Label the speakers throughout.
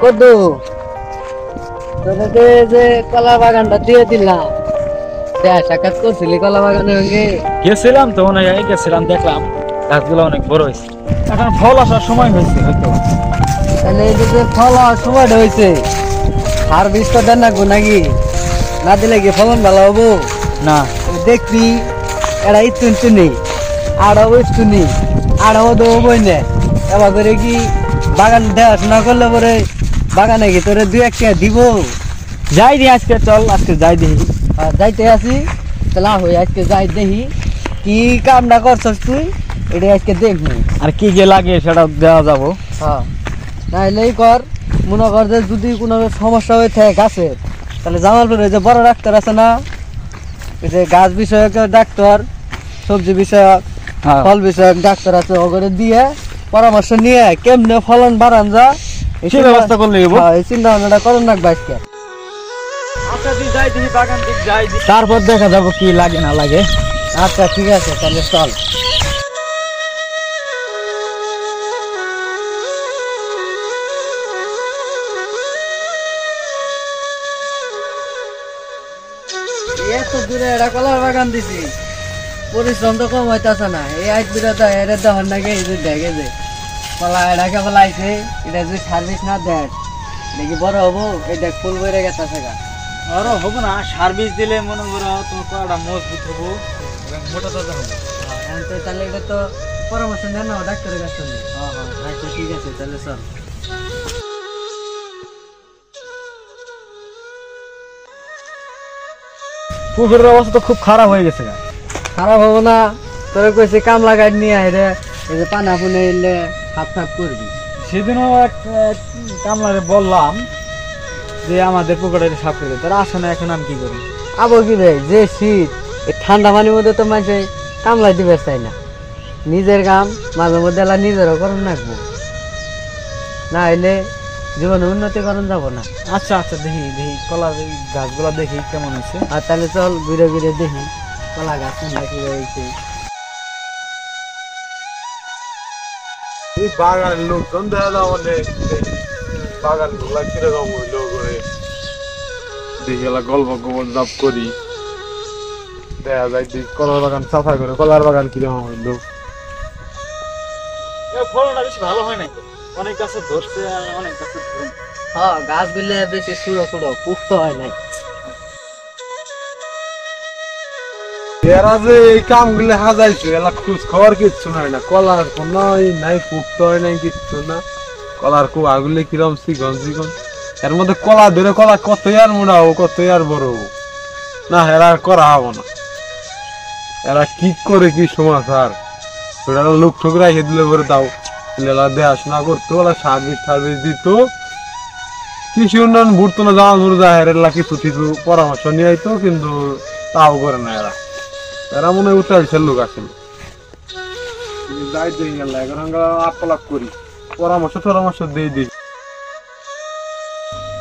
Speaker 1: কদ্দু তোকে যে কলা বাগানটা দিয়ে দিলাম, সাক্ষাৎ করছিলি কলা বাগানে
Speaker 2: গেছিলাম তো, গেছিলাম, দেখলাম গাছগুলো অনেক বড় হয়েছে, এখন ফল আসার সময় হয়েছে হয়তো।
Speaker 1: তাহলে এই যে ফল হওয়ার সময়টা হয়েছে, আর বীজটা দেন না নাকি? না দিলে কি ফলন ভালো হবো
Speaker 2: না?
Speaker 1: দেখবি এরা ইচ্ছু নেই, আড়াও ইচ্ছু নেই, আড়াও দেবই না। এবার করে কি বাগান দেখাশোনা করলে পরে বাগানে কি তোরে দুই একটা দিব?
Speaker 2: যাই দি আজকে, চল আজকে যাই দেখি।
Speaker 1: যাইতে আসি তাহলে হই, আজকে যাই দেখি কি কামটা করছস তুই, এটা আজকে দেখবি।
Speaker 2: আর কি কি লাগে সেটা দেওয়া যাবো।
Speaker 1: হ্যাঁ নাইলেই কর, মনে কর যে যদি কোনো সমস্যা হয়ে থাকে গাছের, তাহলে জামালপুরে যে বড় ডাক্তার আছে না, ওই যে গাছ বিষয়ক ডাক্তার, সবজি বিষয়ক, ফল বিষয়ক ডাক্তার আছে, ওগুলো দিয়ে পরামর্শ নিয়ে কেমনে ফলন বাড়ান যা এই
Speaker 2: ব্যবস্থা করলে
Speaker 1: এই চিন্তা ভাবনাটা করুন রাখবো আজকে।
Speaker 2: তারপর দেখা যাবো কি লাগে না লাগে।
Speaker 1: আচ্ছা ঠিক আছে, তাহলে চল। এত দূরে এটা কলার বাগান দিছি, পরিশ্রম তো কম হইতেছে না। এই আজ দূরে এটা দেওয়ার নাকি এই যে দেখে যে কলা এটাকে বলাইছে, এটা যদি সার্ভিস না দেয় নাকি বড় হবো, এই দেখ ফুল বইরে গেছে গা।
Speaker 2: আরো হবো না, সার্ভিস দিলে মনে করো তোমার কলাটা মজবুত হবো, মোটা তাজা হবো।
Speaker 1: তাহলে এটা তো পরামর্শ নেন না ডাক্তারের কাছে। আচ্ছা ঠিক আছে, তাহলে চল।
Speaker 2: পুকুরের অবস্থা তো খুব খারাপ হয়ে গেছে।
Speaker 1: খারাপ হবো না, তোর কইছে কাম লাগাই নিয়ে আইরে, এই যে পানা পুনে এলে হাত ফাপ করবি।
Speaker 2: সেদিনও একটা কামলারে বললাম যে আমাদের পুকুরটা সাফ করে, তারা আসে না। এখন আমি কি করি?
Speaker 1: আবো কি রে, যে শীত, এই ঠান্ডা পানির মধ্যে তো মানুষ কামলাই দিবে চাই না। নিজের কাম মাঝে মধ্যে এলা নিজেরও করণ রাখবো, না হইলে জীবনে উন্নতি করণ যাবো না।
Speaker 2: আচ্ছা আচ্ছা, দেখি দেখি কলার গাছগুলা দেখি কেমন হয়েছে।
Speaker 1: আর তাহলে চল ঘুরে ঘুরে দেখি কলা গাছ কি হয়েছে।
Speaker 3: বাগান লোকজন দেখা যাও অনেক, বাগান গুলা কিরকম হইলো করে দেখি গল্প গোবর জাপ করি, দেখা যায় কলার বাগান সাফা করে কলার বাগান কিরকম হইলো।
Speaker 2: ফলনটা বেশি ভালো হয় নাই, অনেক গাছে ধরছে আর অনেক গাছে ধরে।
Speaker 1: হ্যাঁ গাছ গুলো বেশি ছোট ছোট, পুষ্ট হয় নাই।
Speaker 3: এরা যে এই কাম গুলো হাজাইছে, এলা খোঁজ খবর কিচ্ছু নাই না, কলার কোনো নাই, পুক্ত হয় নাই কিচ্ছু না। কলার কু আগুলে কিরম চিকন চিকন, এর মধ্যে কলা ধরে কলা কত আর মোড়া হবো, কত আর বড় হবো না, এরা করা হবো না। এরা কি করে কি সমাচার, ওরা লোক ঠোকরা খেয়ে দিলে পরে তাও দেখাশোনা করতো, ওরা সার্ভিস টার্ভিস দিত, কৃষি উন্নয়ন ঘুরতো না, জামা ঘুরে যায় এরা কিছু কিছু পরামর্শ নিয়ে আইতো, কিন্তু তাও করে না। এরা এরা মনে হয় উঠাইছে লোক আসলে যাই দিই গেল, এখন আমরা আপ করি, পরামর্শ টরামর্শ দিয়ে দিই।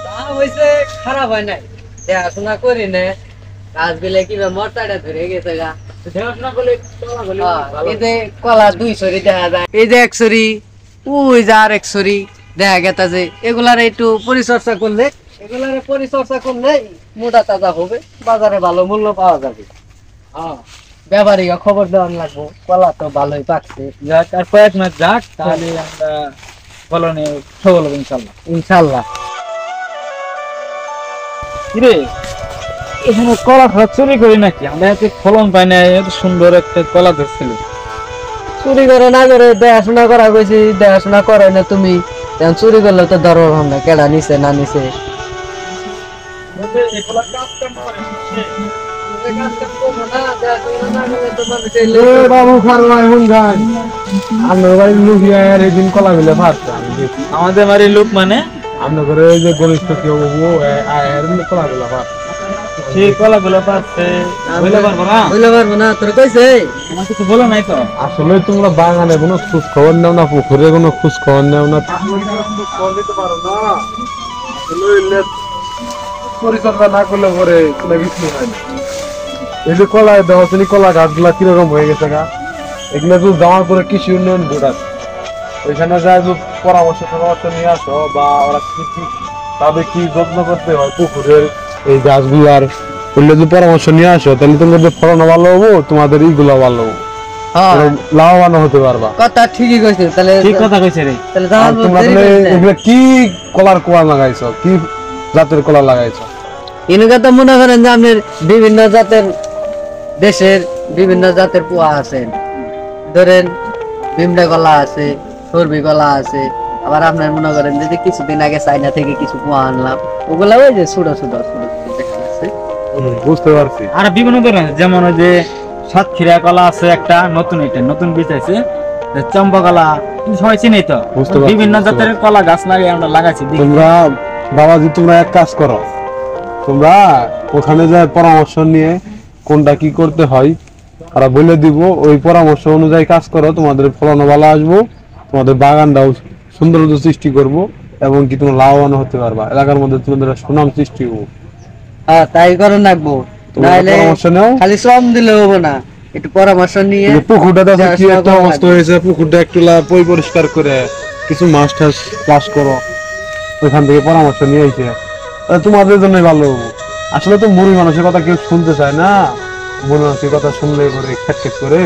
Speaker 1: তা হইছে খারাপ হয় নাই, দেখাশোনা করি নে, গাছ গুলো কিভাবে মরতাটা ধরে গেছে গা।
Speaker 2: দেখাশোনা করলে
Speaker 1: এই যে কলা 2 ছড়ি দেখা যায়, এই যে 1 ছড়ি, ওই যে আর 1 ছড়ি দেখা গেছে যে এগুলার একটু পরিচর্যা করলে, মোটা তাজা হবে, বাজারে ভালো মূল্য পাওয়া যাবে। ব্যাপারীকে খবর দেওয়ার লাগবো, কলা তো ভালোই পাকছে।
Speaker 2: যাক, আর কয়েক মাস যাক, তাহলে আমরা ফলনে সফল হবো ইনশাল্লাহ।
Speaker 1: ইনশাল্লাহ।
Speaker 2: কিরে, এখানে কলা খাওয়া চুরি করি নাকি? আমরা এত ফলন পাই না, এত সুন্দর একটা কলা ধরছিল।
Speaker 1: চুরি করে না করে দেখাশোনা করা গেছি, দেখাশোনা করে না তুমি, চুরি করলে তো ধরো না কেডা নিছে না নিছে।
Speaker 2: আমাদের বাড়ির লোক মানে
Speaker 3: ঘনিষ্ঠ কেউ কলা গুলা
Speaker 2: সেই কলা গুলো পাচ্ছে,
Speaker 1: পারবো না, তোর কইছে
Speaker 2: আমার কিছু বলো নাই তো।
Speaker 3: আসলে তোমরা বাগানে কোনো খোঁজ খবর নেও না, পুকুরে কোনো খোঁজ খবর নেও না, পরিচর্যা না করলে পরে কোনো কিছু হয় না। এই যে কলা দেওয়া কলা গাছগুলা কিরকম হয়ে গেছে গা, এগুলো তো যাওয়ার পরে কৃষি উন্নয়ন বোর্ড আছে, ওইখানে যায় পরামর্শ টরামর্শ নিয়ে আসো, বা ওরা কি কি তবে কি যত্ন করতে হয় পুকুরের এই গাছগুলার, বললে যদি পরামর্শ নিয়ে আসো তাহলে তোমাদের ফলনও ভালো হবো, তোমাদের এইগুলো ভালো হবো,
Speaker 1: হ্যাঁ
Speaker 3: লাভবান হতে পারবা।
Speaker 1: কথা ঠিকই কইছে। তাহলে
Speaker 2: ঠিক কথা কইছে রে।
Speaker 1: তাহলে
Speaker 3: আর
Speaker 1: জামালপুর
Speaker 3: তোমরা
Speaker 1: দেরি
Speaker 3: তাহলে
Speaker 1: করছে।
Speaker 3: এগুলো কি কলার কোয়া লাগাইছো, কি জাতের কলা লাগাইছো?
Speaker 1: এনুকা তো মনে করেন যে আপনার বিভিন্ন জাতের দেশের বিভিন্ন জাতের পোয়া আছে, ধরেন ভিমডা কলা আছে, সরবি কলা আছে, আবার আপনার মনে করেন যে কিছুদিন আগে চাইনা থেকে কিছু পোয়া আনলাম, ওগুলা ওই যে ছোট ছোট ছোট দেখা যাচ্ছে।
Speaker 3: বুঝতে পারছি।
Speaker 2: আর বিভিন্ন ধরনের যেমন ওই যে সাতক্ষীরা কলা আছে একটা নতুন, এটা নতুন বীজ আছে, চম্পা কলা, তুমি সবাই চিনি তো।
Speaker 3: বুঝতে পারছি,
Speaker 2: বিভিন্ন
Speaker 3: বুঝতে
Speaker 2: জাতের কলা গাছ লাগিয়ে আমরা লাগাইছি।
Speaker 3: তোমরা বাবাজি তোমরা এক কাজ করো, তোমরা ওখানে যায় পরামর্শ নিয়ে কোনটা কি করতে হয় ওরা বলে দিব, ওই পরামর্শ অনুযায়ী কাজ করো, তোমাদের ফলনও ভালো আসবো, তোমাদের বাগানটাও সৌন্দর্য সৃষ্টি করব, এবং কি তোমরা লাভবান হতে পারবা, এলাকার মধ্যে তোমাদের সুনাম সৃষ্টি হবো।
Speaker 1: হ্যাঁ তাই করে রাখবো,
Speaker 3: তোমরা
Speaker 1: নাহলে
Speaker 3: পরামর্শ নাও।
Speaker 1: খালি শ্রম দিলে হবো না, একটু পরামর্শ নিয়ে
Speaker 3: এই পুকুরটা দেখো কি
Speaker 1: দেখাশোনা
Speaker 3: একটা
Speaker 1: করা
Speaker 3: অবস্থা
Speaker 1: লাগবে।
Speaker 3: হয়েছে, পুকুরটা একটু পরিষ্কার করে কিছু মাছ টাছ চাষ করো, ওইখান থেকে পরামর্শ নিয়ে এসে তাহলে তোমাদের জন্যই ভালো হবো। আসলে তো মুড়ি মানুষের কথা কেউ শুনতে চায় না, মুড়ি মানুষের কথা শুনলে করে খেট করে,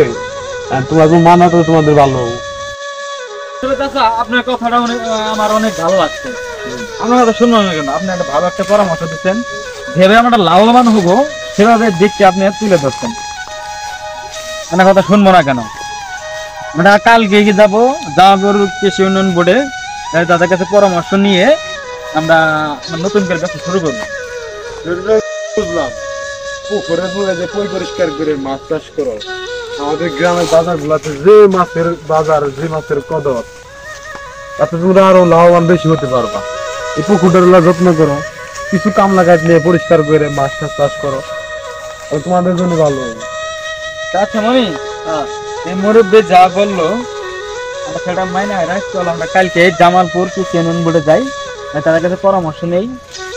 Speaker 3: আর তোমার মানা তো তোমাদের ভালো হবো।
Speaker 2: আসলে চাচা, আপনার কথাটা আমার অনেক ভালো লাগছে। আমার কথা শুনলাম না কেন, আপনি একটা ভালো একটা পরামর্শ দিচ্ছেন, ভেবে আমরা লাভবান হবো সেভাবে দিকটি আপনি তুলে ধরছেন। আপনার কথা শুনবো না কেন, আমরা কালকে কি যাবো জামালপুর কৃষি উন্নয়ন বোর্ডে, তাদের কাছে পরামর্শ নিয়ে আমরা নতুন করে ব্যবসা শুরু করবো।
Speaker 3: বুঝলাম, পুকুরে যে পরিষ্কার করে মাছ চাষ করো, আমাদের গ্রামের বাজার গুলাতে যে মাছের বাজার, যে মাছের কদর, তাতে তোমরা আরো লাভবান বেশি হতে পারবা। এই পুকুরটার যত্ন করো, কিছু কামলা গাছ নিয়ে পরিষ্কার করে মাছ টাছ চাষ করো, তাহলে তোমাদের জন্য ভালো হবে।
Speaker 2: আচ্ছা মনি, এই মুরব্বী যা বললো আমরা সেটা মাইনে রাখ, চলো আমরা কালকে জামালপুর কৃষি উন্নয়ন বোর্ডে যাই, তাদের কাছে পরামর্শ নেই,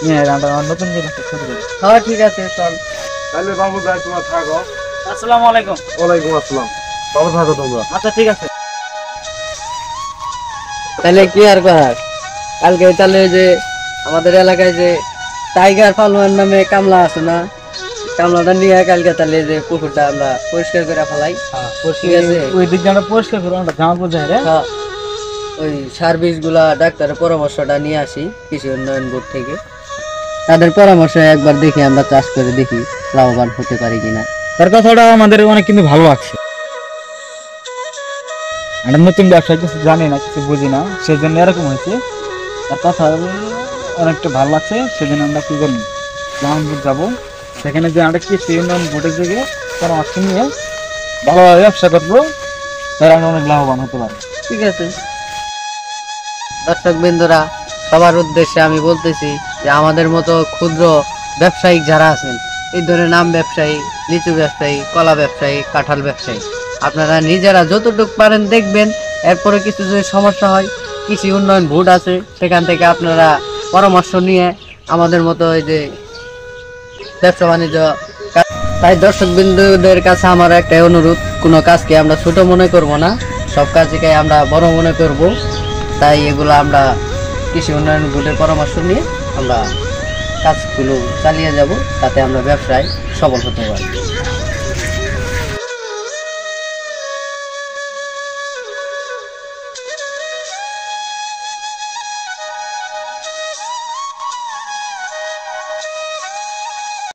Speaker 2: নিয়ে আমরা নতুন করে ব্যবসা শুরু করবো।
Speaker 1: হ্যাঁ ঠিক আছে চল।
Speaker 3: তাহলে বাবু যাই, তোমার থাকো।
Speaker 2: আসসালামু আলাইকুম।
Speaker 3: ওয়ালাইকুম আসসালাম, বাবু থাকো তোমরা।
Speaker 2: আচ্ছা ঠিক আছে।
Speaker 1: তাহলে কি আর করার, কালকে তাহলে যে আমাদের এলাকায় যে টাইগার পালোয়ান নামে কামলা আছে না, কামলাটা নিয়ে কালকে তাহলে যে পুকুরটা আমরা পরিষ্কার করে ফেলাই। ঠিক আছে,
Speaker 2: ওই দিক দিয়ে আমরা পরিষ্কার করবো, আমরা জামালপুর যাই রে।
Speaker 1: হ্যাঁ, ওই সার্ভিস গুলা ডাক্তারের পরামর্শটা নিয়ে আসি কৃষি উন্নয়ন বোর্ড থেকে, তাদের পরামর্শ একবার দেখি আমরা চাষ করে দেখি লাভবান হতে পারি কিনা।
Speaker 2: তার কথাটা আমাদের অনেক কিন্তু ভালো লাগছে। আমরা নতুন ব্যবসা কিছু জানি না, কিছু বুঝি না, সেজন্য এরকম হয়েছে। তার কথা অনেকটা ভালো লাগছে, সেজন্য আমরা কি করবো জামালপুর যাবো, সেখানে যে আমরা কৃষি উন্নয়ন বোর্ডের থেকে পরামর্শ নিয়ে ভালোভাবে ব্যবসা করবো, তারা আমরা অনেক লাভবান হতে পারি।
Speaker 1: ঠিক আছে দর্শক বিন্দুরা, সবার উদ্দেশ্যে আমি বলতেছি যে আমাদের মতো ক্ষুদ্র ব্যবসায়িক যারা আছেন, এই ধরনের আম ব্যবসায়ী, লিচু ব্যবসায়ী, কলা ব্যবসায়ী, কাঁঠাল ব্যবসায়ী, আপনারা নিজেরা যতটুকু পারেন দেখবেন, এরপরে কিছু যদি সমস্যা হয় কৃষি উন্নয়ন বোর্ড আছে, সেখান থেকে আপনারা পরামর্শ নিয়ে আমাদের মতো এই যে ব্যবসা বাণিজ্য। তাই দর্শক বিন্দুদের কাছে আমার একটা অনুরোধ, কোনো কাজকে আমরা ছোট মনে করব না, সব কাজকে আমরা বড় মনে করব। তাই এগুলো আমরা কৃষি উন্নয়ন বোর্ডের পরামর্শ নিয়ে আমরা কাজগুলো চালিয়ে যাব, তাতে আমরা ব্যবসায় সফল হতে পারি।